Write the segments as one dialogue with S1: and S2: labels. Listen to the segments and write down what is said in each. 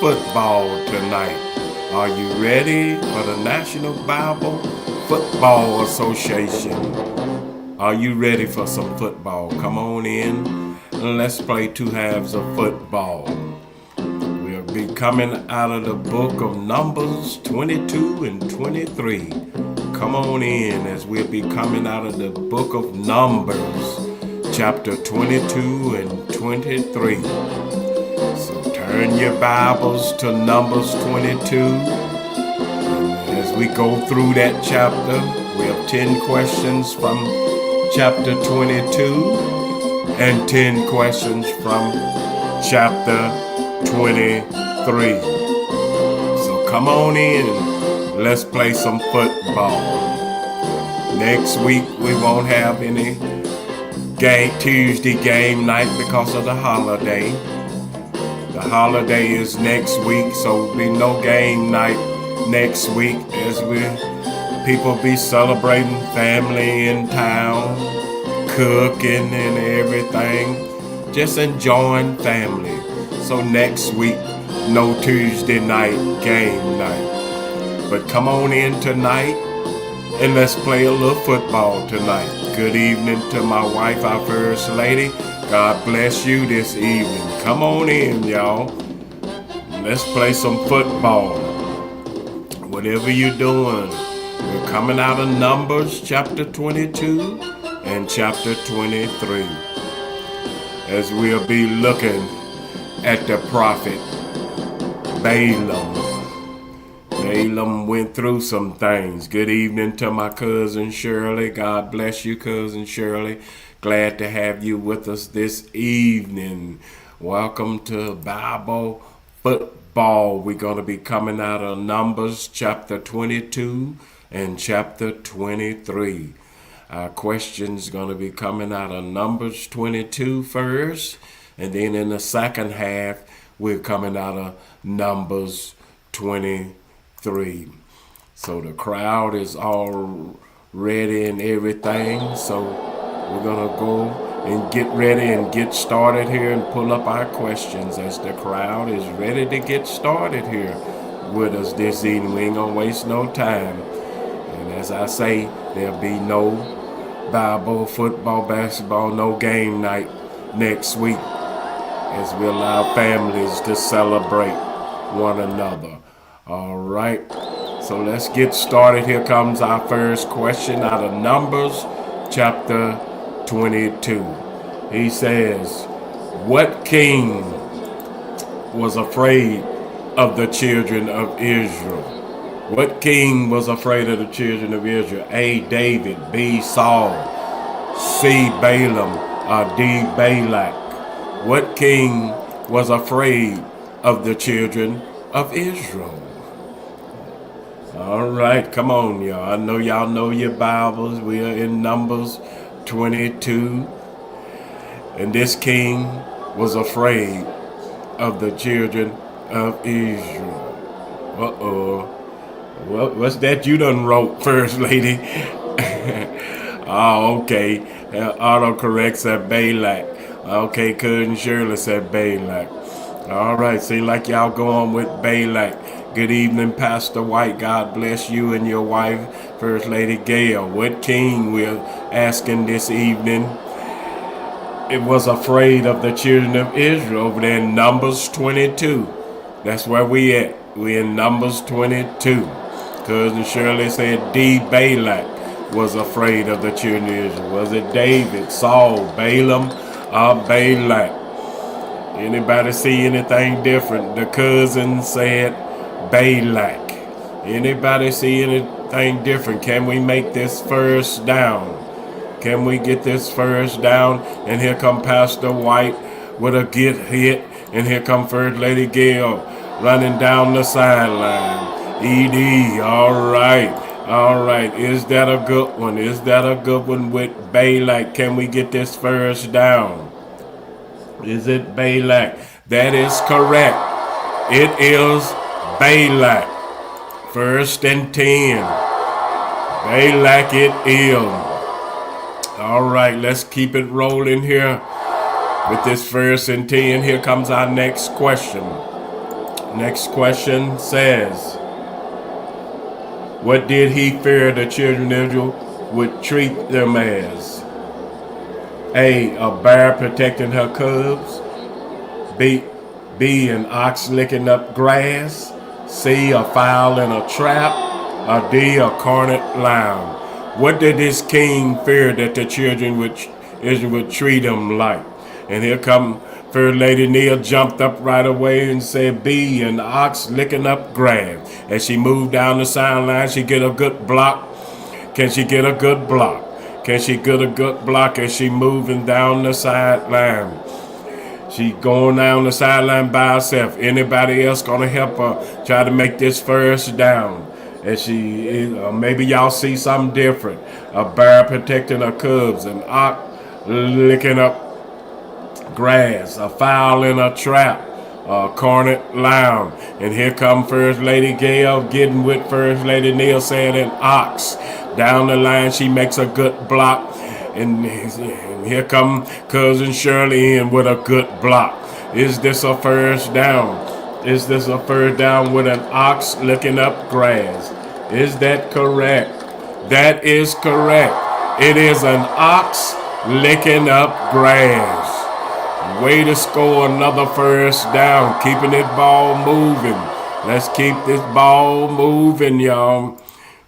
S1: football tonight. Are you ready for the National Bible Football Association? Are you ready for some football? Come on in and let's play two halves of football. We'll be coming out of the book of Numbers 22 and 23. Come on in as we'll be coming out of the book of Numbers, chapter 22 and 23. So turn your Bibles to Numbers 22. And as we go through that chapter, we have 10 questions from chapter 22 and 10 questions from chapter 23. So come on in, let's play some football. Next week we won't have any Tuesday game night because of the holiday. The holiday is next week, so there'll be no game night next week as people be celebrating family in town, cooking and everything, just enjoying family. So next week, no Tuesday night game night. But come on in tonight and let's play a little football tonight. Good evening to my wife, our first lady. God bless you this evening. Come on in, y'all. Let's play some football. Whatever you're doing, we're coming out of Numbers chapter 22 and chapter 23. As we'll be looking at the prophet Balaam. Balaam went through some things. Good evening to my cousin Shirley. God bless you, cousin Shirley. Glad to have you with us this evening. Welcome to Bible Football. We're going to be coming out of Numbers chapter 22 and chapter 23. Our question's going to be coming out of Numbers 22 first, and then in the second half, we're coming out of Numbers 23. So the crowd is all ready and everything, so we're going to go and get ready and get started here and pull up our questions as the crowd is ready to get started here with us this evening. We ain't going to waste no time. And as I say, there'll be no Bible, football, basketball, no game night next week as we allow families to celebrate one another. All right, so let's get started. Here comes our first question out of Numbers chapter 22. He says, what king was afraid of the children of Israel? What king was afraid of the children of Israel? A, David, B, Saul, C, Balaam, or D, Balak? What king was afraid of the children of Israel? All right, come on, y'all. I know y'all know your Bibles. We are in Numbers 22. And this king was afraid of the children of Israel. Uh-oh. What's that you done wrote, First Lady? Oh, okay. Autocorrect said Balak. Okay, cousin Shirley said Balak. All right, seem like y'all going with Balak. Good evening, Pastor White. God bless you and your wife, First Lady Gail. What king we're asking this evening? It was afraid of the children of Israel over there in Numbers 22. That's where we at. We're in Numbers 22. Cousin Shirley said D, Balak was afraid of the children of Israel. Was it David, Saul, Balaam, or Balak? Anybody see anything different? The cousin said Balak. Anybody see anything different? Can we make this first down? Can we get this first down? And here come Pastor White with a get hit. And here come First Lady Gail running down the sideline. ED, all right. All right, is that a good one? Is that a good one with Balak? Can we get this first down? Is it Balak? That is correct. It is Balak. First and 10. Balak it is. All right, let's keep it rolling here with this first and 10. Here comes our next question. Next question says, what did he fear the children of Israel would treat them as? A bear protecting her cubs. B, an ox licking up grass. C, a fowl in a trap. Or D, a cornered lamb. What did this king fear that the children of Israel would treat him like? And here come First Lady Neal jumped up right away and said B, an ox licking up grass. As she moved down the sideline, she get a good block. Can she get a good block? Can she get a good block as she moving down the sideline? She going down the sideline by herself. Anybody else gonna help her try to make this first down? And she, maybe y'all see something different. A bear protecting her cubs, an ox licking up grass, a fowl in a trap, a cornered lamb. And here come First Lady Gail getting with First Lady Neal saying an ox. Down the line, she makes a good block. And here come Cousin Shirley in with a good block. Is this a first down? Is this a first down with an ox licking up grass? Is that correct? That is correct. It is an ox licking up grass. Way to score another first down. Keeping this ball moving. Let's keep this ball moving, y'all.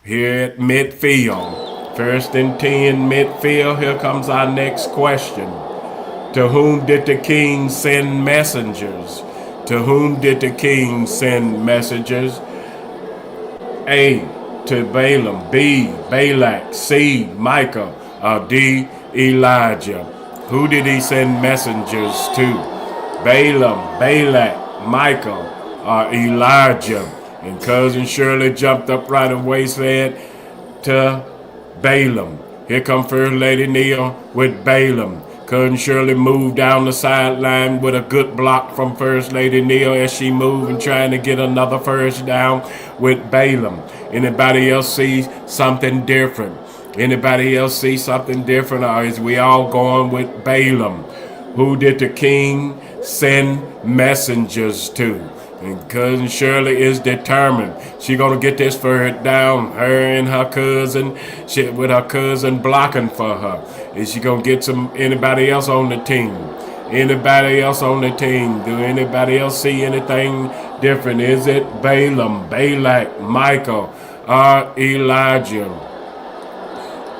S1: Here at midfield. 1st and 10 midfield. Here comes our next question. To whom did the king send messengers? To whom did the king send messengers? A, to Balaam. B, Balak. C, Micah. D, Elijah. Who did he send messengers to? Balaam, Balak, Micah, or Elijah? And Cousin Shirley jumped up right away, said to Balaam. Here come First Lady Neal with Balaam. Cousin Shirley moved down the sideline with a good block from First Lady Neal as she moved and trying to get another first down with Balaam. Anybody else see something different? Anybody else see something different? Or is we all going with Balaam? Who did the king send messengers to? And Cousin Shirley is determined. She gonna get this first down. Her and her cousin, with her cousin blocking for her. Is she gonna get anybody else on the team? Anybody else on the team? Do anybody else see anything different? Is it Balaam, Balak, Michael, or Elijah?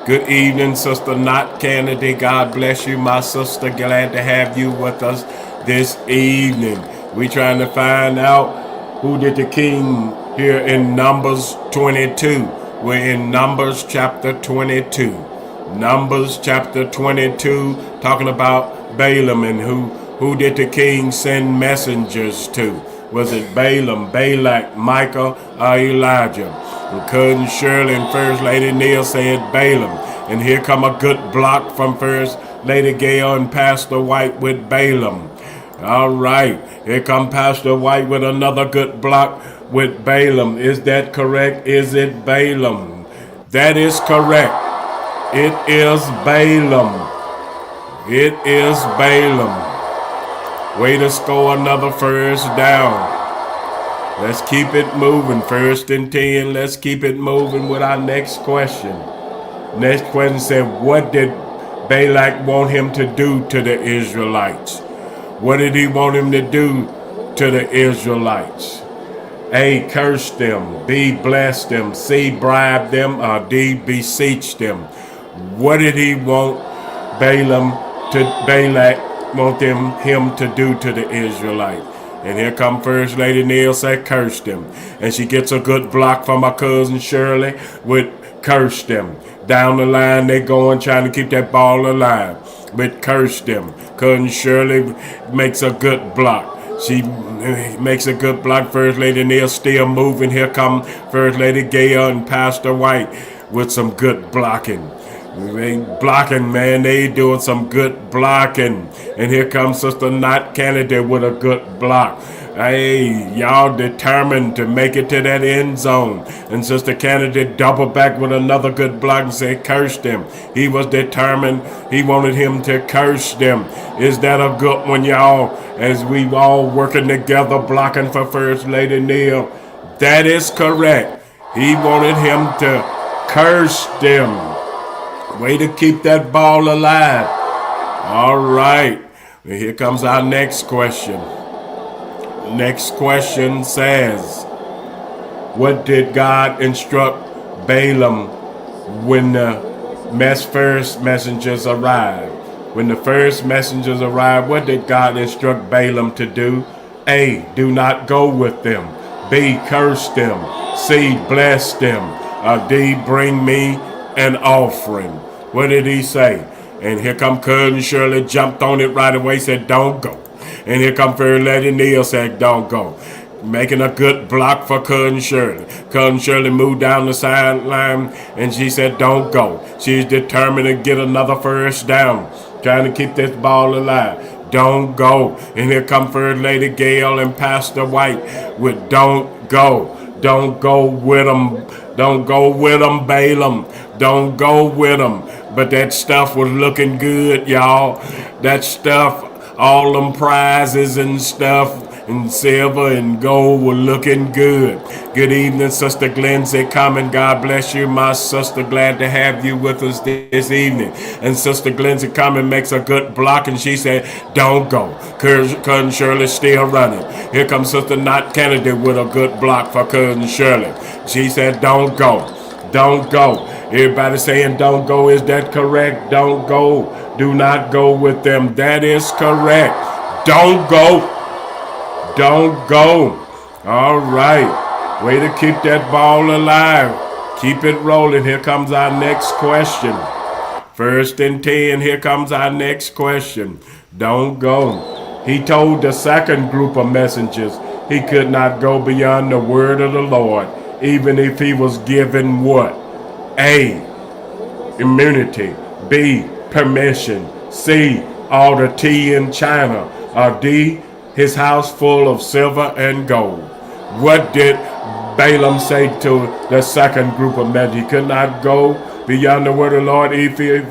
S1: Good evening, Sister Not Kennedy. God bless you, my sister. Glad to have you with us this evening. We trying to find out who did the king here in Numbers 22. We're in Numbers chapter 22. Numbers chapter 22, talking about Balaam and who did the king send messengers to? Was it Balaam, Balak, Micah, or Elijah? And Cousin Shirley and First Lady Neal said Balaam. And here come a good block from First Lady Gail and Pastor White with Balaam. All right, here come Pastor White with another good block with Balaam. Is that correct? Is it Balaam? That is correct. It is Balaam. It is Balaam. Way to score another first down. Let's keep it moving. 1st and 10. Let's keep it moving with our next question. Next question said, what did Balak want him to do to the Israelites? What did he want him to do to the Israelites? A, curse them. B, bless them. C, bribe them. Or D, beseech them. What did he want Balak want him to do to the Israelites? And here come First Lady Neal said, curse them. And she gets a good block from my cousin Shirley with curse them. Down the line they going, trying to keep that ball alive. But curse them. Cousin Shirley makes a good block. She makes a good block. First Lady Neal still moving. Here come First Lady Gail and Pastor White with some good blocking. They blocking, man. They doing some good blocking. And here comes Sister Not Kennedy with a good block. Hey, y'all determined to make it to that end zone. And Sister Kennedy doubled back with another good block and said, curse them. He was determined. He wanted him to curse them. Is that a good one, y'all? As we all working together, blocking for First Lady Neal. That is correct. He wanted him to curse them. Way to keep that ball alive. All right. Here comes our next question. Next question says, what did God instruct Balaam when the first messengers arrived? When the first messengers arrived, what did God instruct Balaam to do? A, do not go with them. B, curse them. C, bless them. D, bring me an offering. What did he say? And here come Cousin Shirley, jumped on it right away, said, don't go. And here come First Lady Neal, said, don't go. Making a good block for Cousin Shirley. Cousin Shirley moved down the sideline, and she said, don't go. She's determined to get another first down, trying to keep this ball alive. Don't go. And here come First Lady Gail and Pastor White with don't go. Don't go with them. Don't go with them, Balaam. Don't go with them. But that stuff was looking good, y'all. That stuff, all them prizes and stuff, and silver and gold were looking good. Good evening, Sister Glenzie. Coming. God bless you, my sister. Glad to have you with us this evening. And Sister Glenzie Coming makes a good block, and she said, don't go. Cousin Shirley still running. Here comes Sister Knott Kennedy with a good block for Cousin Shirley. She said, don't go. Don't go. Everybody saying don't go. Is that correct? Don't go. Do not go with them. That is correct. Don't go. Don't go. All right. Way to keep that ball alive. Keep it rolling. Here comes our next question. 1st and 10. Here comes our next question. Don't go. He told the second group of messengers he could not go beyond the word of the Lord, even if he was given what? A, immunity. B, permission. C, all the tea in China. Or D, his house full of silver and gold. What did Balaam say to the second group of men? He could not go beyond the word of the Lord if he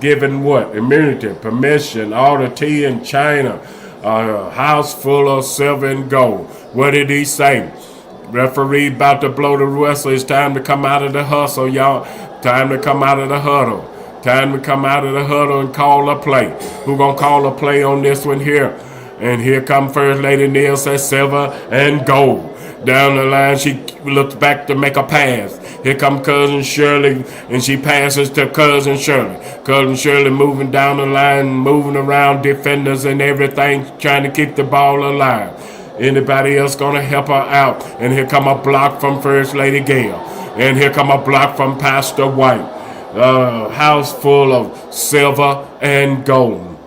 S1: given what? Immunity, permission, all the tea in China, a house full of silver and gold. What did he say? Referee about to blow the whistle. It's time to come out of the hustle, y'all. Time to come out of the huddle. Time to come out of the huddle and call a play. Who gonna call a play on this one here? And here come First Lady Neal, says silver and gold. Down the line, she looks back to make a pass. Here come Cousin Shirley, and she passes to Cousin Shirley. Cousin Shirley moving down the line, moving around defenders and everything, trying to keep the ball alive. Anybody else gonna help her out? And here come a block from First Lady Gail. And here come a block from Pastor White. A house full of silver and gold.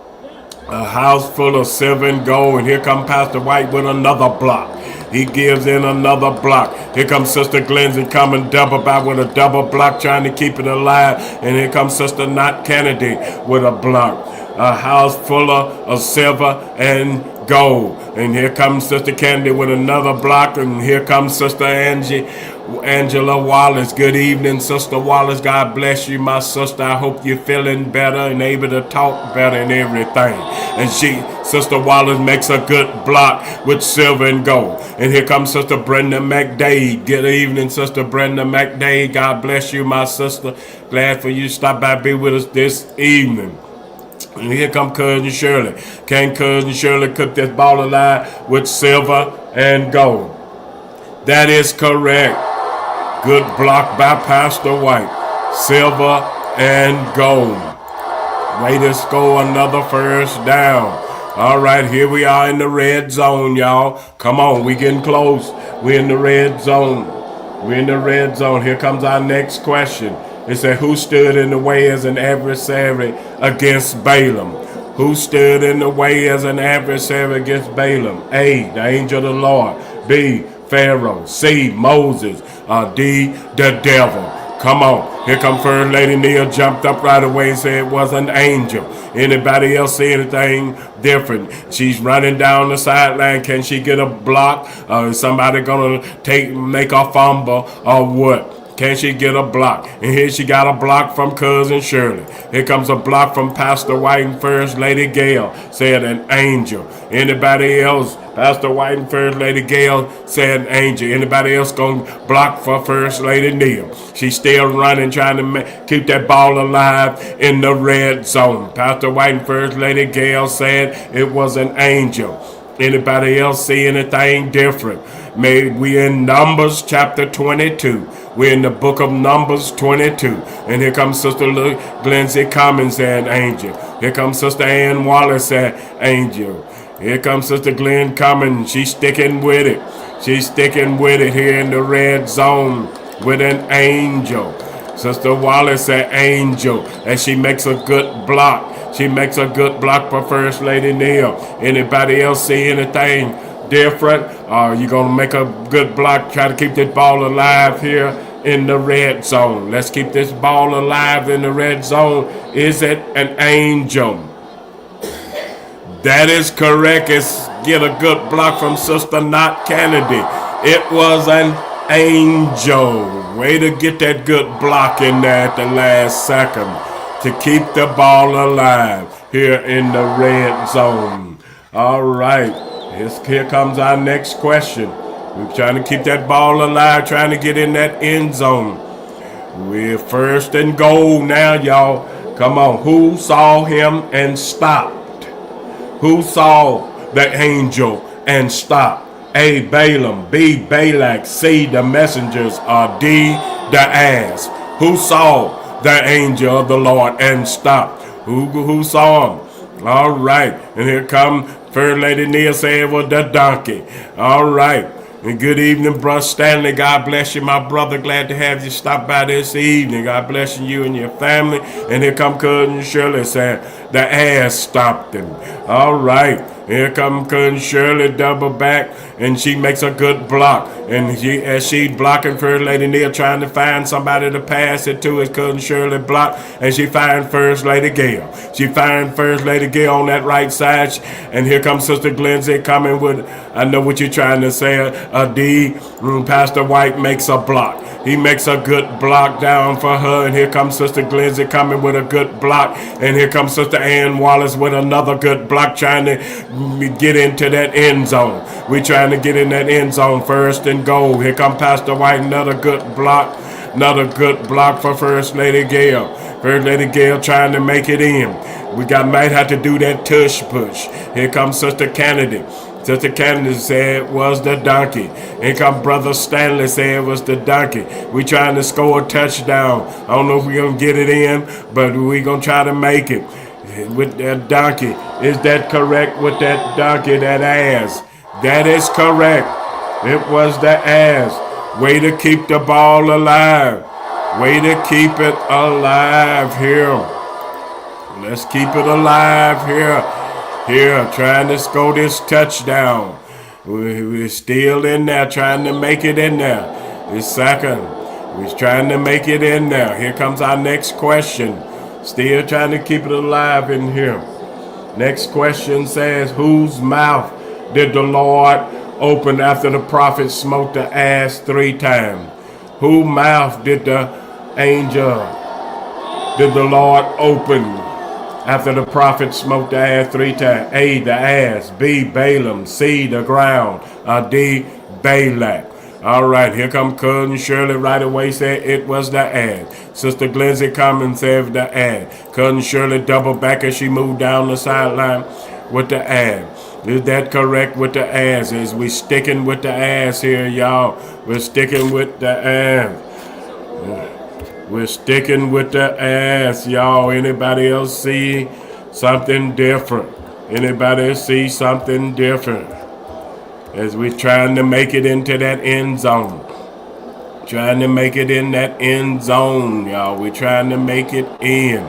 S1: A house full of silver and gold. And here come Pastor White with another block. He gives in another block. Here comes Sister Glenzie coming double back with a double block, trying to keep it alive. And here comes Sister Knott Kennedy with a block. A house full of silver and gold. And here comes Sister Kennedy with another block. And here comes Sister Angela Wallace. Good evening, Sister Wallace. God bless you, my sister. I hope you're feeling better and able to talk better and everything. And Sister Wallace makes a good block with silver and gold. And here comes Sister Brenda McDade. Good evening, Sister Brenda McDade. God bless you, my sister. Glad for you to stop by and be with us this evening. And here come Cousin Shirley. Can Cousin Shirley cook this ball alive with silver and gold? That is correct. Good block by Pastor White. Silver and gold. Way to score another first down. All right, here we are in the red zone, y'all. Come on, we getting close. We're in the red zone. We're in the red zone. Here comes our next question. It said, who stood in the way as an adversary against Balaam? Who stood in the way as an adversary against Balaam? A, the angel of the Lord. B, Pharaoh. C, Moses. D, the devil. Come on. Here come First Lady Neal, jumped up right away and said it was an angel. Anybody else see anything different? She's running down the sideline. Can she get a block? Is somebody going to make a fumble or what? Can she get a block? And here she got a block from Cousin Shirley. Here comes a block from Pastor White and First Lady Gail. Said an angel. Anybody else? Pastor White and First Lady Gail said an angel. Anybody else going to block for First Lady Neal? She's still running, trying to keep that ball alive in the red zone. Pastor White and First Lady Gail said it was an angel. Anybody else see anything different? Maybe we in Numbers chapter 22. We're in the book of Numbers 22. And here comes Sister Glenzie Cummins and angel. Here comes Sister Ann Wallace and angel. Here comes Sister Glenn Cummins. She's sticking with it. She's sticking with it here in the red zone with an angel. Sister Wallace an angel. And she makes a good block. She makes a good block for First Lady Neal. Anybody else see anything different? You going to make a good block, try to keep this ball alive here in the red zone. Let's keep this ball alive in the red zone. Is it an angel? That is correct. It's get a good block from Sister Knott Kennedy. It was an angel. Way to get that good block in there at the last second to keep the ball alive here in the red zone. All right. Here comes our next question. We're trying to keep that ball alive, trying to get in that end zone. We're first and goal now, y'all. Come on. Who saw him and stopped? Who saw the angel and stopped? A, Balaam. B, Balak. C, the messengers. Or D, the ass. Who saw the angel of the Lord and stopped? Who saw him? All right. And here come First Lady Neal said it was the donkey. All right. And good evening, Brother Stanley. God bless you, my brother. Glad to have you stop by this evening. God bless you and your family. And here come Cousin Shirley saying the ass stopped him. All right. Here come Cousin Shirley, double back, and she makes a good block. And as she's blocking First Lady Neal, trying to find somebody to pass it to, as Cousin Shirley block, and she finds First Lady Gail. She finds First Lady Gail on that right side, and here comes Sister Glenzie coming with, I know what you're trying to say, a D. Pastor White makes a block. He makes a good block down for her, and here comes Sister Glenzie coming with a good block, and here comes Sister Ann Wallace with another good block, trying to get into that end zone. We're trying to get in that end zone, first and goal. Here come Pastor White, another good block for First Lady Gail. First Lady Gail trying to make it in. We might have to do that tush push. Here comes Sister Kennedy. Sister Kennedy said it was the donkey. Here come Brother Stanley said it was the donkey. We trying to score a touchdown. I don't know if we're going to get it in, but we're going to try to make it. With that donkey. Is that correct with that donkey, that ass? That is correct. It was the ass. Way to keep the ball alive. Way to keep it alive here. Let's keep it alive here. Here, trying to score this touchdown. We're still in there, trying to make it in there. This second. We're trying to make it in there. Here comes our next question. Still trying to keep it alive in here. Next question says, whose mouth did the Lord open after the prophet smote the ass 3 times? Whose mouth did the Lord open after the prophet smote the ass 3 times? A, the ass. B, Balaam. C, the ground. D, Balak. All right, here come Cousin Shirley right away, said it was the ad. Sister Glenzie Cummins said the ad. Cousin Shirley double back as she moved down the sideline with the ad. Is that correct with the ass? Is we sticking with the ass here, y'all? We're sticking with the ass. We're sticking with the ass, y'all. Anybody else see something different? Anybody see something different? As we're trying to make it into that end zone. Trying to make it in that end zone, y'all. We're trying to make it in.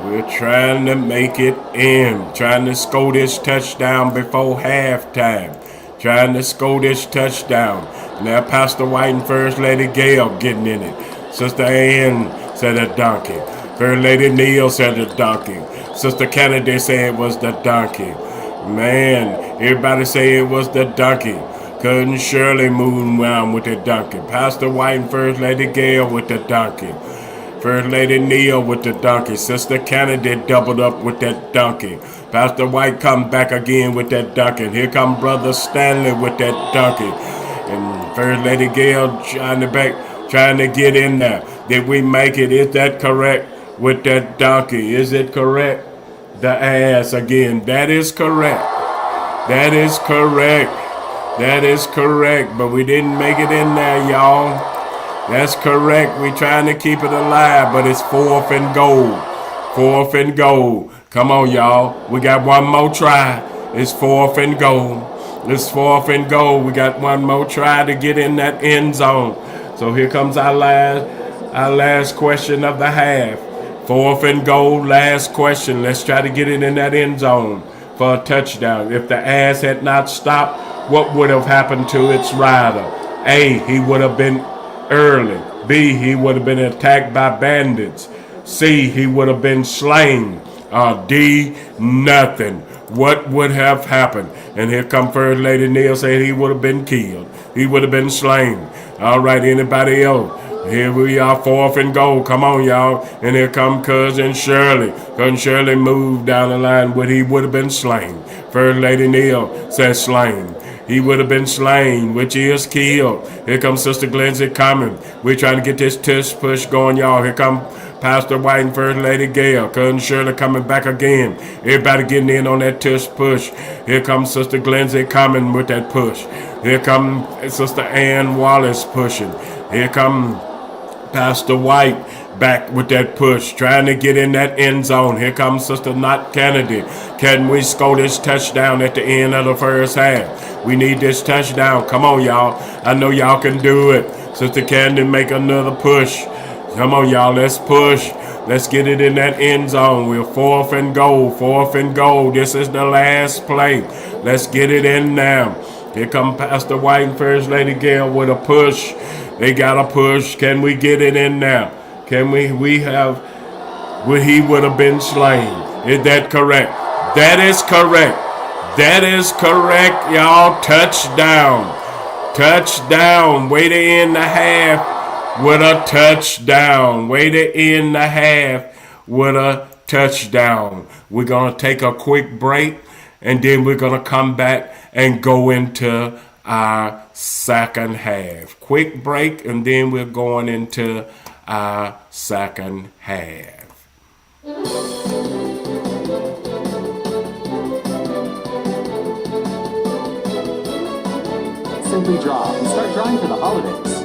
S1: We're trying to make it in. Trying to score this touchdown before halftime. Trying to score this touchdown. Now Pastor White and First Lady Gail getting in it. Sister Ann said a donkey. First Lady Neal said a donkey. Sister Kennedy said it was the donkey. Man, everybody say it was the donkey. Cousin Shirley moved around with the donkey. Pastor White and First Lady Gail with the donkey. First Lady Neal with the donkey. Sister Kennedy doubled up with that donkey. Pastor White come back again with that donkey. And here come Brother Stanley with that donkey. And First Lady Gail trying to get in there. Did we make it? Is that correct with that donkey? Is it correct? The ass again. That is correct. That is correct. That is correct. But we didn't make it in there, y'all. That's correct. We trying to keep it alive, but it's 4th and goal. 4th and goal. Come on, y'all. We got one more try. It's 4th and goal. It's 4th and goal. We got one more try to get in that end zone. So here comes our last question of the half. 4th and goal, last question. Let's try to get it in that end zone for a touchdown. If the ass had not stopped, what would have happened to its rider? A, he would have been early. B, he would have been attacked by bandits. C, he would have been slain. D, nothing. What would have happened? And here come First Lady Neal saying he would have been killed. He would have been slain. All right, anybody else? Here we are, 4th and goal. Come on, y'all. And here come Cousin Shirley. Cousin Shirley moved down the line, but he would have been slain. First Lady Neal says slain. He would have been slain, which is killed. Here comes Sister Glenzie coming. We're trying to get this tush push going, y'all. Here come Pastor White and First Lady Gail. Cousin Shirley coming back again. Everybody getting in on that tush push. Here comes Sister Glenzie coming with that push. Here come Sister Ann Wallace pushing. Here come Pastor White back with that push, trying to get in that end zone. Here comes Sister Knott Kennedy. Can we score this touchdown at the end of the first half? We need this touchdown. Come on, y'all. I know y'all can do it. Sister Kennedy, make another push. Come on, y'all. Let's push. Let's get it in that end zone. We're 4th and goal. 4th and goal. This is the last play. Let's get it in now. Here come Pastor White and First Lady Gail with a push. They got a push. Can we get it in now? Can we? He would have been slain. Is that correct? That is correct. That is correct, y'all. Touchdown. Touchdown. Way to end the half with a touchdown. Way to end the half with a touchdown. We're going to take a quick break, and then we're going to come back and go into our second half. Quick break, and then we're going into our second half.
S2: Simply Draw and start drawing for the holidays.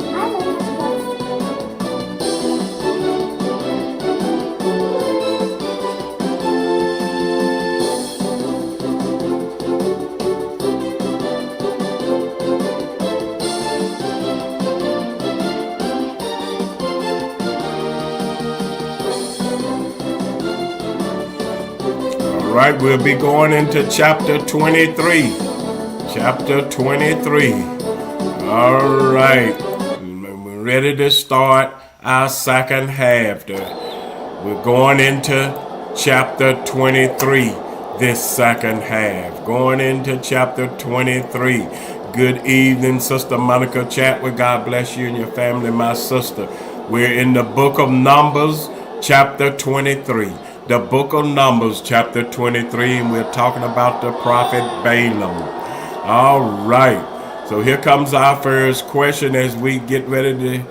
S1: All right, we'll be going into chapter 23. Chapter 23. All right, we're ready to start our second half. We're going into chapter 23 this second half. Going into chapter 23. Good evening, Sister Monica Chatwood. God bless you and your family, my sister. We're in the book of Numbers, chapter 23. The book of Numbers, chapter 23, and we're talking about the prophet Balaam. All right. So here comes our first question as we get ready to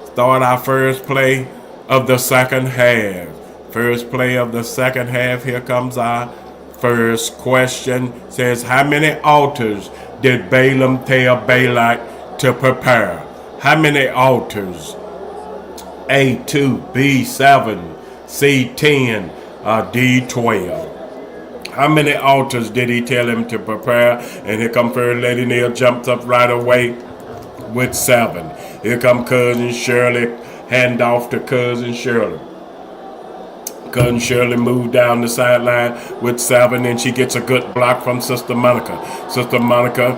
S1: start our first play of the second half. First play of the second half. Here comes our first question. It says, how many altars did Balaam tell Balak to prepare? How many altars? A, 2, B, 7, C, 10, D, 12. How many altars did he tell him to prepare? And here come First Lady Neal, jumped up right away with 7. Here come Cousin Shirley, hand off to Cousin Shirley. Cousin Shirley moved down the sideline with 7, and she gets a good block from Sister Monica. Sister Monica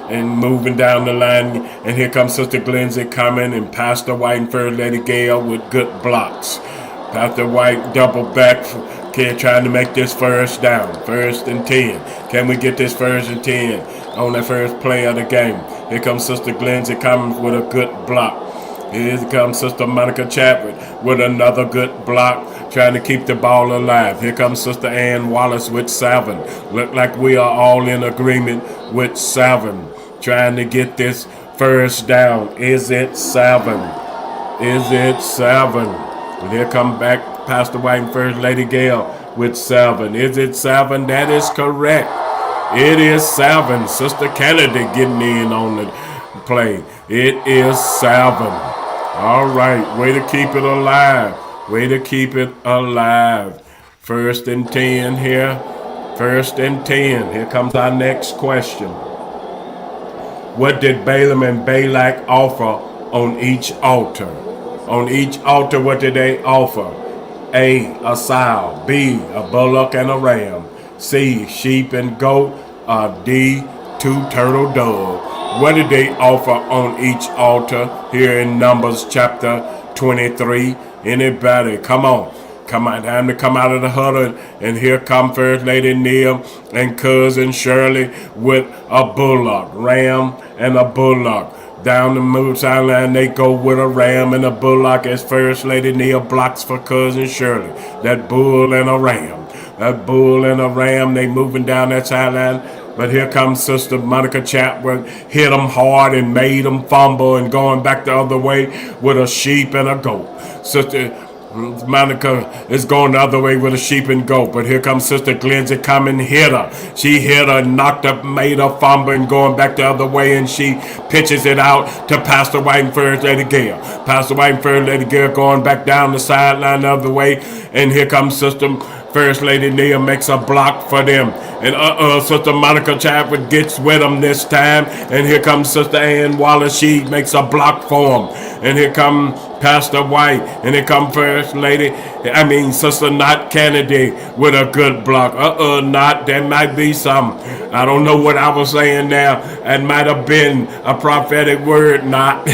S1: and moving down the line. And here comes Sister Glenzie coming, and Pastor White and First Lady Gail with good blocks. Pastor White double back, trying to make this first down. 1st and 10. Can we get this 1st and 10 on the first play of the game? Here comes Sister Glenzie coming with a good block. Here comes Sister Monica Chadwick with another good block, trying to keep the ball alive. Here comes Sister Ann Wallace with 7. Look like we are all in agreement with 7, trying to get this first down. Is it 7? Is it 7? And here come back Pastor White and First Lady Gail with 7. Is it 7? That is correct. It is 7. Sister Kennedy getting in on the play. It is 7. All right. Way to keep it alive. Way to keep it alive. 1st and 10 here. 1st and 10. Here comes our next question. What did Balaam and Balak offer on each altar? On each altar, what did they offer? A sow. B, a bullock and a ram. C, sheep and goat. D, 2 turtle doves. What did they offer on each altar here in Numbers chapter 23? Anybody? Come on. Come on, time to come out of the huddle. And here come First Lady Neil and Cousin Shirley with a bullock, ram and a bullock. Down the move sideline, they go with a ram and a bullock as First Lady Neil blocks for Cousin Shirley. That bull and a ram. That bull and a ram, they moving down that sideline. But here comes Sister Monica Chadwick, hit them hard and made them fumble and going back the other way with a sheep and a goat. Sister Monica is going the other way with a sheep and goat, but here comes Sister Glenzie coming, hit her. She hit her, knocked up, made her fumble, and going back the other way, and she pitches it out to Pastor White and First Lady Gail. Pastor White and First Lady Gail going back down the sideline the other way, and here comes Sister First Lady Neil makes a block for them. And Sister Monica Chadwick gets with them this time. And here comes Sister Ann Wallace. She makes a block for them. And here come Pastor White. And here come Sister Not Kennedy with a good block. Not. There might be some. I don't know what I was saying now. It might have been a prophetic word, not.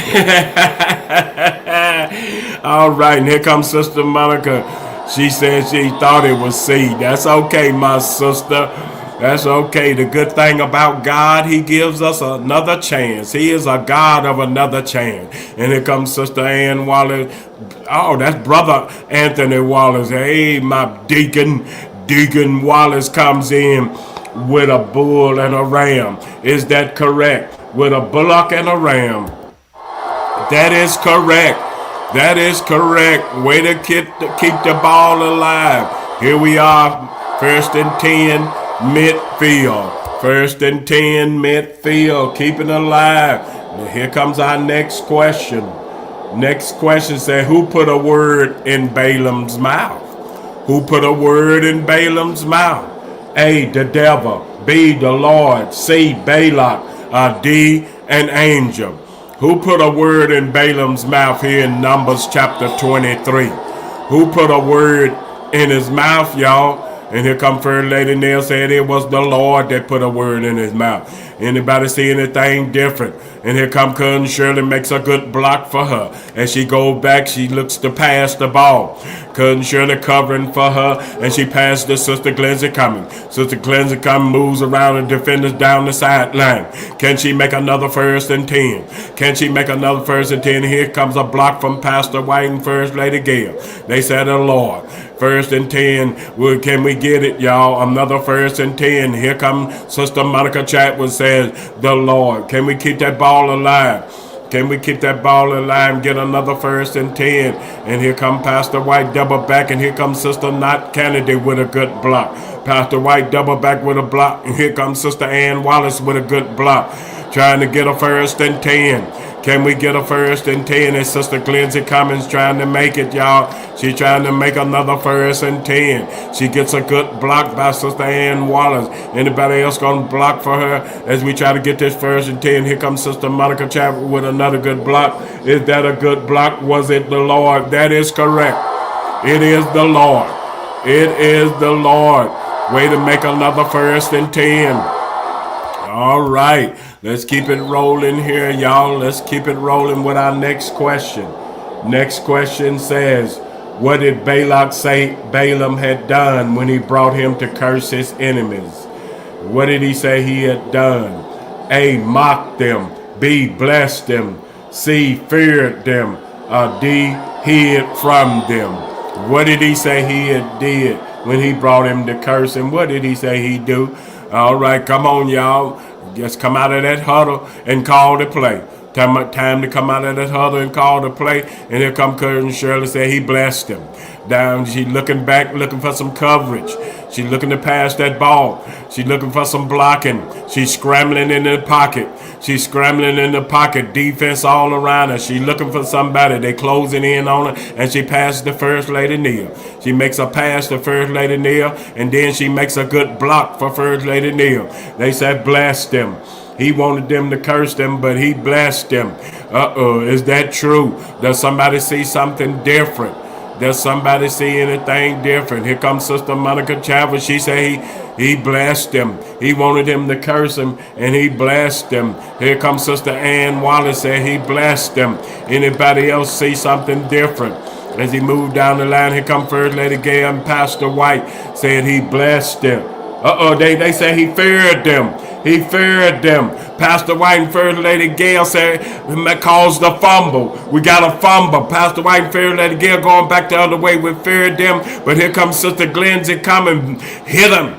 S1: All right. And here comes Sister Monica. She said she thought it was seed. That's okay, my sister. That's okay. The good thing about God, He gives us another chance. He is a God of another chance. And here comes Sister Ann Wallace. Oh, that's Brother Anthony Wallace. Hey, my Deacon Wallace comes in with a bull and a ram. Is that correct? With a bullock and a ram. That is correct. That is correct. Way to keep the ball alive. Here we are, 1st and 10, midfield. 1st and 10, midfield. Keep it alive. Now here comes our next question. Next question says, who put a word in Balaam's mouth? Who put a word in Balaam's mouth? A, the devil. B, the Lord. C, Balak. D, an angel. Who put a word in Balaam's mouth here in Numbers chapter 23? Who put a word in his mouth, y'all? And here come First Lady Neil said it was the Lord that put a word in his mouth. Anybody see anything different? And here come Cousin Shirley makes a good block for her. As she goes back, she looks to pass the ball. Cousin Shirley covering for her, and she passes to Sister Glenzie coming. Sister Glenzie coming, moves around and defenders down the sideline. Can she make another 1st and 10? Can she make another 1st and 10? Here comes a block from Pastor White and First Lady Gail. They said the Lord. 1st and 10. Well, can we get it, y'all? Another 1st and 10. Here comes Sister Monica Chadwick says, the Lord. Can we keep that ball alive? Can we keep that ball alive and get another 1st and 10? And here come Pastor White double back, and here comes Sister Not Kennedy with a good block. Pastor White double back with a block, and here comes Sister Ann Wallace with a good block. Trying to get a 1st and 10. Can we get a 1st and 10? And Sister Glenzie Cummins trying to make it, y'all. She's trying to make another 1st and 10. She gets a good block by Sister Ann Wallace. Anybody else going to block for her as we try to get this 1st and 10? Here comes Sister Monica Chadwick with another good block. Is that a good block? Was it the Lord? That is correct. It is the Lord. It is the Lord. Way to make another 1st and 10. All right. Let's keep it rolling here, y'all. Let's keep it rolling with our next question. Next question says, what did Balak say Balaam had done when he brought him to curse his enemies? What did he say he had done? A, mocked them. B, blessed them. C, feared them. D, hid from them. What did he say he had did when he brought him to curse him? What did he say he do? All right, come on, y'all. Just come out of that huddle and call the play. Time to come out of that huddle and call the play. And here come Curtin Shirley say he blessed him. Down, she looking back, looking for some coverage. She looking to pass that ball. She looking for some blocking. She's scrambling in the pocket. She's scrambling in the pocket. Defense all around her. She looking for somebody. They closing in on her, and she passes the First Lady Neal. She makes a pass to First Lady Neal, and then she makes a good block for First Lady Neal. They said bless them. He wanted them to curse them, but he blessed them. Is that true? Does somebody see something different? Does somebody see anything different? Here comes Sister Monica Chavez. She said he blessed them. He wanted them to curse him, and he blessed them. Here comes Sister Ann Wallace. Said he blessed them. Anybody else see something different? As he moved down the line, here come First Lady Gay and Pastor White. Said he blessed them. They say he feared them. He feared them. Pastor White and First Lady Gail said, caused the fumble. We got a fumble. Pastor White and First Lady Gail going back the other way. We feared them. But here comes Sister Glenzie coming. Hit him.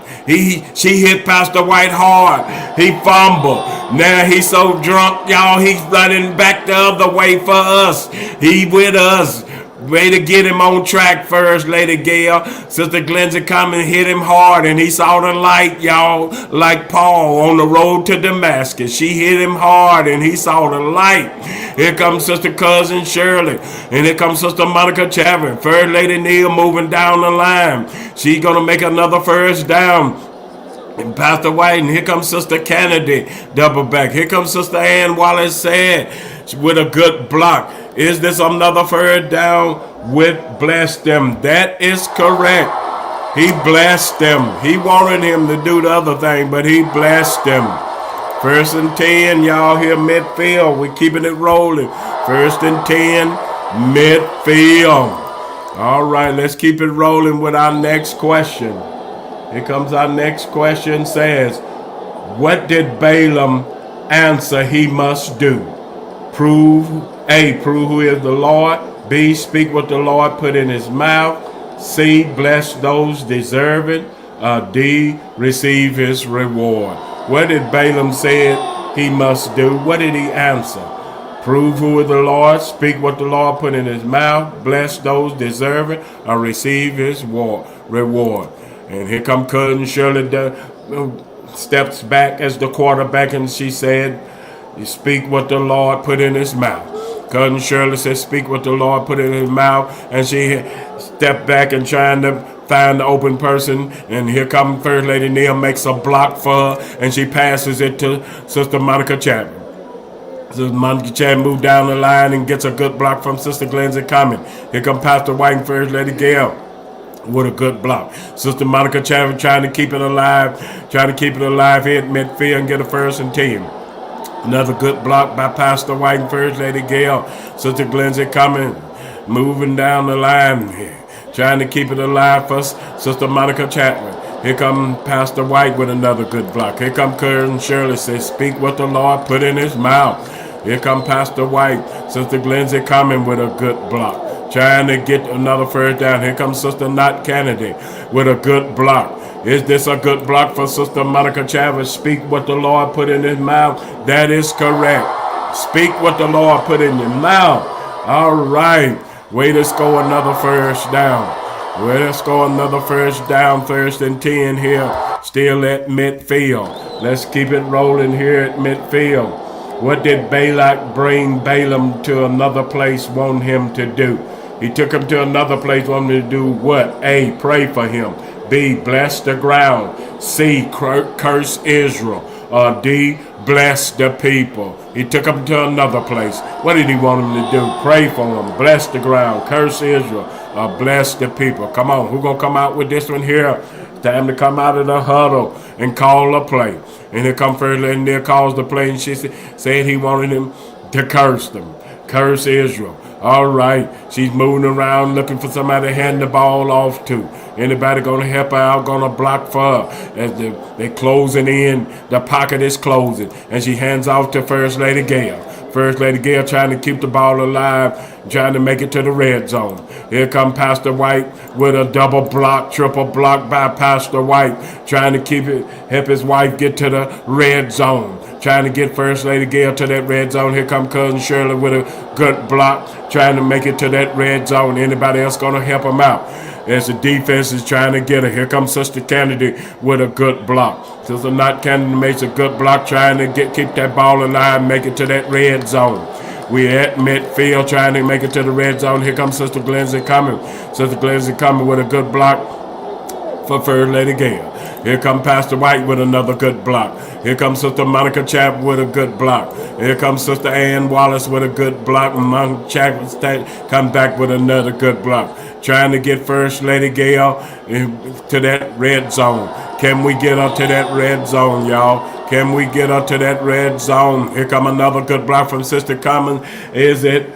S1: She hit Pastor White hard. He fumbled. Now he's so drunk, y'all. He's running back the other way for us. He with us. Way to get him on track, First Lady Gail. Sister Glenzie come and hit him hard, and he saw the light, y'all, like Paul on the road to Damascus. She hit him hard, and he saw the light. Here comes Sister Cousin Shirley, and here comes Sister Monica Chavin. First Lady Neal moving down the line. She's going to make another first down. And Pastor White, and here comes Sister Kennedy, double back. Here comes Sister Ann Wallace said, with a good block. Is this another third down with bless them? That is correct. He blessed them. He wanted him to do the other thing, but he blessed them. 1st and 10, y'all here midfield. We're keeping it rolling. 1st and 10, midfield. All right, let's keep it rolling with our next question. Here comes our next question. Says, what did Balaam answer he must do? A, prove who is the Lord. B, speak what the Lord put in his mouth. C, bless those deserving. D, receive his reward. What did Balaam say he must do? What did he answer? Prove who is the Lord, speak what the Lord put in his mouth, bless those deserving, or receive his reward. And here come Cousin Shirley steps back as the quarterback, and she said, you speak what the Lord put in his mouth. Cousin Shirley said, speak what the Lord put in his mouth. And she stepped back and trying to find the open person. And here comes First Lady Neal, makes a block for her. And she passes it to Sister Monica Chapman. Sister Monica Chapman moves down the line and gets a good block from Sister Glenzie coming. Here comes Pastor White and First Lady Gail with a good block. Sister Monica Chapman trying to keep it alive. Here at midfield and get a 1st and 10. Another good block by Pastor White and First Lady Gail. Sister Glenzie coming, moving down the line here, trying to keep it alive for Sister Monica Chapman. Here come Pastor White with another good block. Here come Cousin Shirley says, speak what the Lord put in his mouth. Here come Pastor White. Sister Glenzie coming with a good block, trying to get another first down. Here comes Sister Knott Kennedy with a good block. Is this a good block for Sister Monica Chavez? Speak what the Lord put in his mouth. That is correct. Speak what the Lord put in your mouth. All right. Way to score another first down. Way to score another first down. 1st and 10 here. Still at midfield. Let's keep it rolling here at midfield. What did Balak bring Balaam to another place want him to do? He took him to another place, want him to do what? A, pray for him. B, bless the ground. C, curse Israel. D, bless the people. He took him to another place. What did he want him to do? Pray for him. Bless the ground. Curse Israel. Bless the people. Come on. Who's going to come out with this one here? Time to come out of the huddle and call a play. And here come First Lady Neal calls the play, and she said he wanted him to curse them. Curse Israel. All right. She's moving around looking for somebody to hand the ball off to. Anybody going to help her out, going to block for her. As they're closing in, the pocket is closing. And she hands off to First Lady Gale. First Lady Gale trying to keep the ball alive, trying to make it to the red zone. Here come Pastor White with a double block, triple block by Pastor White, trying to help his wife get to the red zone. Trying to get First Lady Gale to that red zone. Here come Cousin Shirley with a good block, trying to make it to that red zone. Anybody else going to help him out? As the defense is trying to get her. Here comes Sister Kennedy with a good block. Sister Not Kennedy makes a good block, trying to keep that ball alive, make it to that red zone. We're at midfield trying to make it to the red zone. Here comes Sister Glenzie coming. Sister Glenzie coming with a good block for First Lady Gale. Here come Pastor White with another good block. Here comes Sister Monica Chap with a good block. Here comes Sister Ann Wallace with a good block. Monica Chap come back with another good block. Trying to get First Lady Gale to that red zone. Can we get her to that red zone, y'all? Can we get her to that red zone? Here come another good block from Sister Common. Is it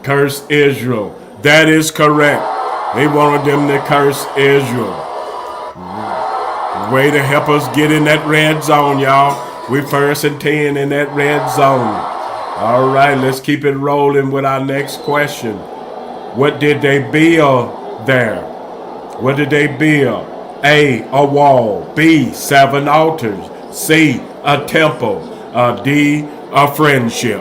S1: curse Israel? That is correct. They wanted them to curse Israel. Way to help us get in that red zone, y'all. We 1st and 10 in that red zone. All right, let's keep it rolling with our next question. What did they build there? What did they build? A wall. B, 7 altars. C, a temple. D, a friendship.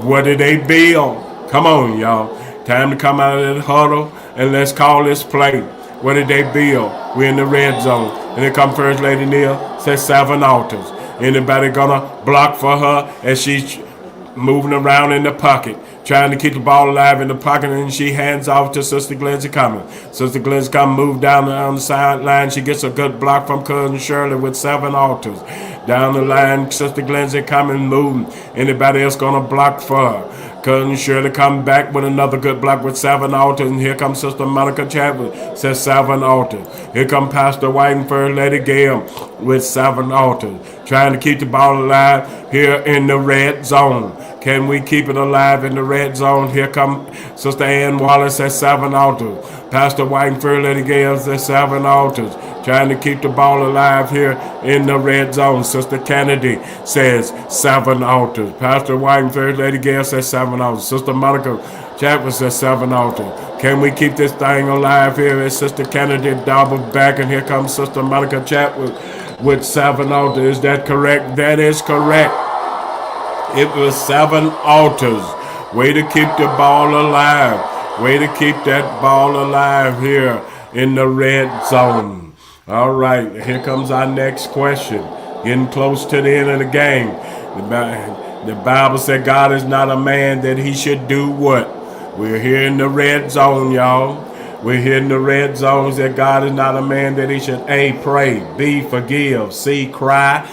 S1: What did they build? Come on, y'all. Time to come out of that huddle and let's call this play. What did they build? We're in the red zone. And here come First Lady Neal, says 7 altars. Anybody gonna block for her as she's moving around in the pocket, trying to keep the ball alive in the pocket, and she hands off to Sister Glenzie Common. Sister Glenzie Common moves down the sideline. She gets a good block from Cousin Shirley with 7 altars. Down the line, Sister Glenzie Common moving. Anybody else gonna block for her? Cousin Shirley come back with another good block with 7 altars, and here comes Sister Monica Chadwick, says 7 altars. Here come Pastor White and First Lady Gale with 7 altars, trying to keep the ball alive here in the red zone. Can we keep it alive in the red zone? Here come Sister Ann Wallace at 7 altars. Pastor White and First Lady Gale at 7 altars, trying to keep the ball alive here in the red zone. Sister Kennedy says 7 altars. Pastor White and First Lady Gale says 7 altars. Sister Monica Chapman says 7 altars. Can we keep this thing alive here? As Sister Kennedy double back, and here comes Sister Monica Chapman with 7 altars. Is that correct? That is correct. It was 7 altars. Way to keep the ball alive. Way to keep that ball alive here in the red zone. All right, here comes our next question. Getting close to the end of the game. The Bible said God is not a man that he should do what? We're here in the red zone, y'all. We're here in the red zone. That God is not a man that he should A, pray, B, forgive, C, cry,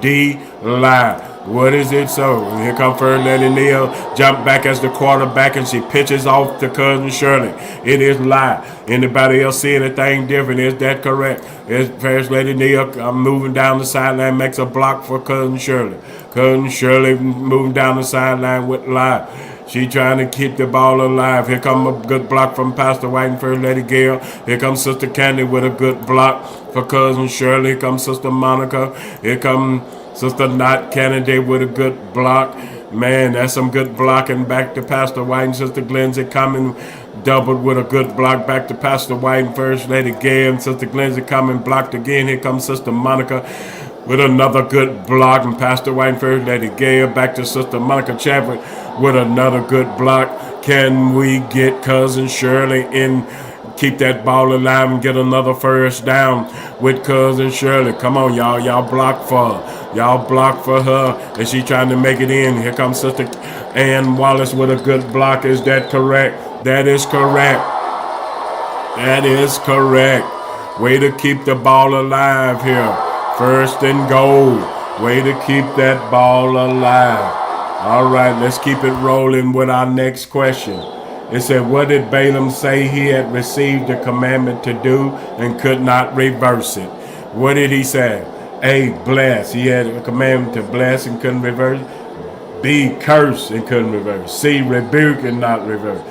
S1: D, lie. What is it so? And here come First Lady Neal, jump back as the quarterback, and she pitches off to Cousin Shirley. It is lie. Anybody else see anything different? Is that correct? Is First Lady Neal moving down the sideline, makes a block for Cousin Shirley. Cousin Shirley moving down the sideline with lie. She trying to keep the ball alive. Here come a good block from Pastor White and First Lady Gale. Here comes Sister Candy with a good block for Cousin Shirley. Here comes Sister Monica. Here comes Sister Not Kennedy with a good block. Man, that's some good blocking back to Pastor White and Sister Glenzie coming doubled with a good block back to Pastor White and First Lady Gale. And Sister Glenzie coming blocked again. Here comes Sister Monica with another good block. And Pastor White and First Lady Gale back to Sister Monica Chadwick with another good block. Can we get Cousin Shirley in? Keep that ball alive and get another first down with Cousin Shirley. Come on, y'all. Y'all block for her. Y'all block for her. And she trying to make it in. Here comes Sister Ann Wallace with a good block. Is that correct? That is correct. That is correct. Way to keep the ball alive here. 1st and goal. Way to keep that ball alive. All right, let's keep it rolling with our next question. It said, what did Balaam say he had received a commandment to do and could not reverse it? What did he say? A, bless. He had a commandment to bless and couldn't reverse. B, curse and couldn't reverse. C, rebuke and not reverse.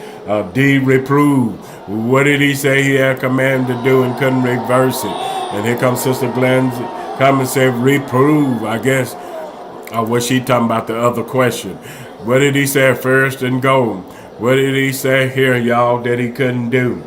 S1: D, reprove. What did he say he had a command to do and couldn't reverse it? And here comes Sister Glenn come and say reprove. I guess was she talking about the other question? What did he say first and go? What did he say here, y'all, that he couldn't do?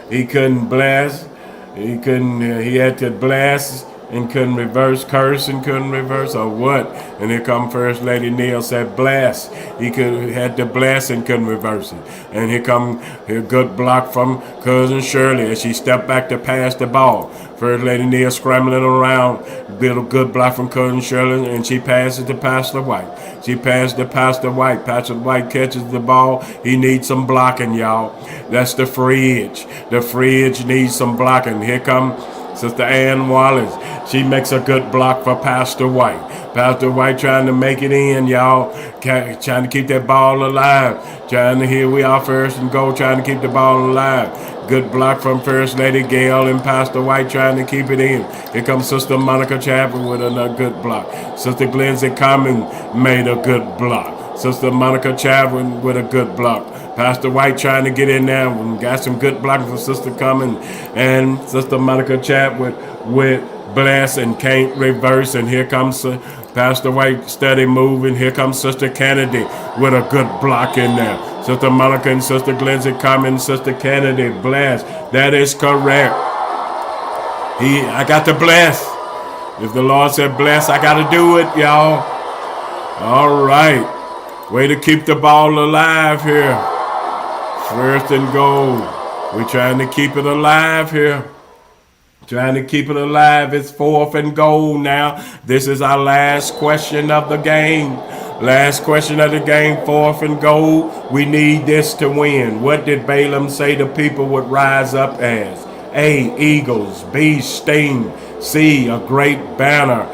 S1: He couldn't bless. He couldn't. He had to bless and couldn't reverse, curse and couldn't reverse, or what? And here come First Lady Neal said bless. He had to bless and couldn't reverse it. And here come a good block from Cousin Shirley as she stepped back to pass the ball. First Lady Neal scrambling around, did a good block from Cousin Shirley, and she passes to Pastor White. She passed to Pastor White. Pastor White catches the ball. He needs some blocking, y'all. That's the fridge. The fridge needs some blocking. Here come Sister Ann Wallace. She makes a good block for Pastor White. Pastor White trying to make it in, y'all. Trying to keep that ball alive. Here we are first and goal, trying to keep the ball alive. Good block from First Lady Gail and Pastor White trying to keep it in. Here comes Sister Monica Chapman with another good block. Sister Glenzie Common made a good block. Sister Monica Chapman with a good block. Pastor White trying to get in there. We got some good blocking from Sister Common and Sister Monica Chapman with bless and can't reverse. And here comes Pastor White steady moving. Here comes Sister Kennedy with a good block in there. Sister Monica and Sister Glenzie Common, Sister Kennedy, bless. That is correct. I got to bless. If the Lord said bless, I got to do it, y'all. All right. Way to keep the ball alive here. First and goal. We're trying to keep it alive here. Trying to keep it alive. It's fourth and goal now. This is our last question of the game. Last question of the game, fourth and goal. We need this to win. What did Balaam say the people would rise up as? A, eagles. B, sting. C, a great banner.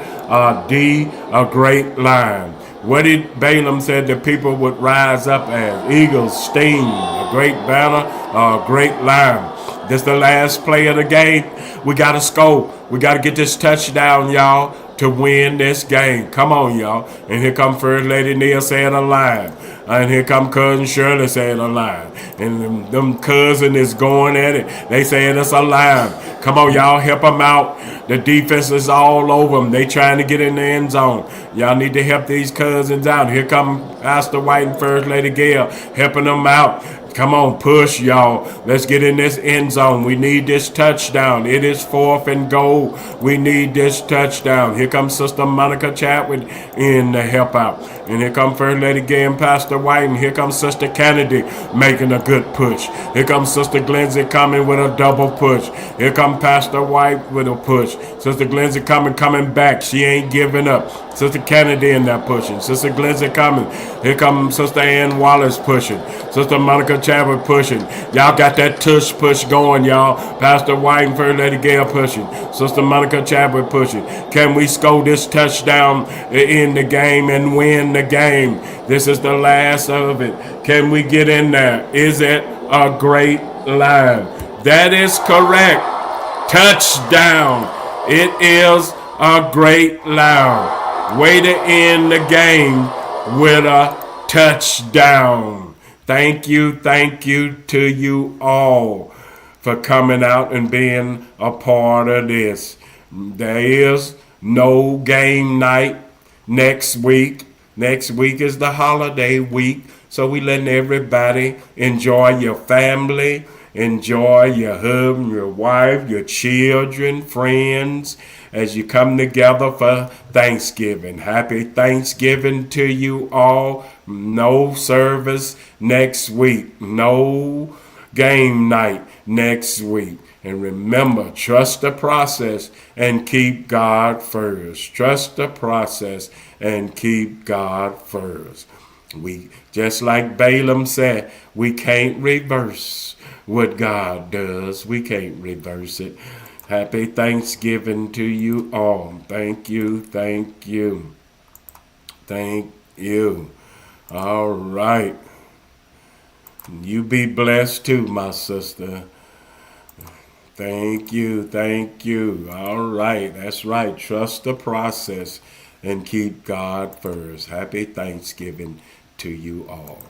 S1: D, a great lion. What did Balaam say the people would rise up as? Eagles, sting, a great banner, a great lion. This is the last play of the game. We got to score. We got to get this touchdown, y'all, to win this game. Come on, y'all. And here come First Lady Neal saying a line. And here come Cousin Shirley saying a line. And them cousin is going at it. They saying it's a line. Come on, y'all, help them out. The defense is all over them. They trying to get in the end zone. Y'all need to help these cousins out. Here come Pastor White and First Lady Gail helping them out. Come on, push, y'all. Let's get in this end zone. We need this touchdown. It is fourth and goal. We need this touchdown. Here comes Sister Monica Chatwood in to help out. And here comes First Lady Gay and Pastor White. And here comes Sister Kennedy making a good push. Here comes Sister Glenzie coming with a double push. Here comes Pastor White with a push. Sister Glenzie coming back. She ain't giving up. Sister Kennedy in there pushing. Sister Glenzie coming. Here comes Sister Ann Wallace pushing. Sister Monica Chadwick pushing. Y'all got that tush push going, y'all. Pastor White and First Lady Gail pushing. Sister Monica Chadwick pushing. Can we score this touchdown in the game and win the game? This is the last of it. Can we get in there? Is it a great line? That is correct. Touchdown. It is a great line. Way to end the game with a touchdown. Thank you to you all for coming out and being a part of this. There is no game night next week. Next week is the holiday week, so we letting everybody enjoy your family, enjoy your husband, your wife, your children, friends, as you come together for Thanksgiving. Happy Thanksgiving to you all. No service next week. No game night next week. And remember, trust the process and keep God first. Trust the process and keep God first. We, just like Balaam said, we can't reverse what God does. We can't reverse it. Happy Thanksgiving to you all. Thank you. All right. You be blessed too, my sister. Thank you. Thank you. All right. That's right. Trust the process and keep God first. Happy Thanksgiving to you all.